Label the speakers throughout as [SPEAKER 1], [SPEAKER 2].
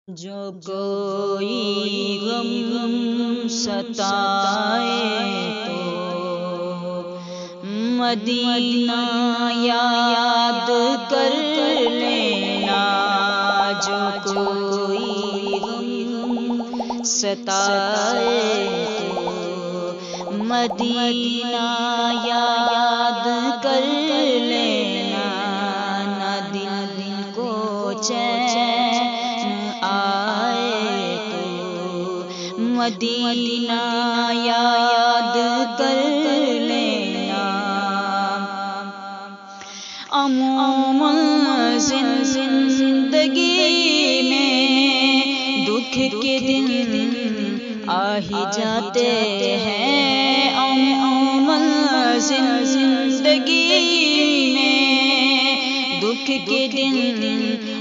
[SPEAKER 1] جو کوئی غم ستائے تو مدینہ یاد کر لینا، جو کوئی غم ستائے تو مدینہ یاد کر لینا، نہ دل کو چین آئے تو مدینہ یاد کر لینا۔ عموماً زندگی میں دکھ کے دن آ ہی جاتے ہیں، عموماً زندگی میں دکھ کے دن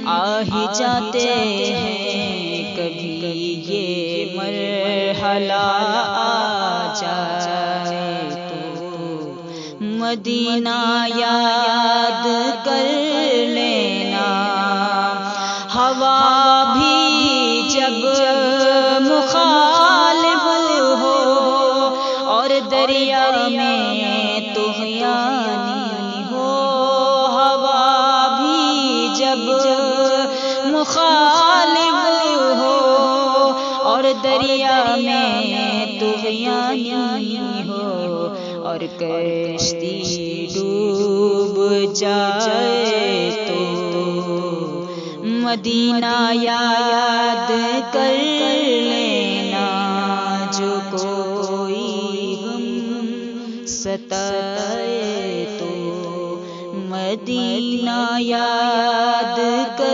[SPEAKER 1] آ ہی جاتے ہیں، کبھی یہ مرحلہ آ جائے تو مدینہ یاد کر لینا۔ ہوا بھی جب مخالف ہو اور دریا میں طغیانی ہو، ہوا بھی جب مخالف ہو اور دریا میں طغیانی ہو، اور کشتی ڈوب جائے تو مدینہ یاد کر لینا، جو کوئی غم ستائے تو مدینہ یاد کر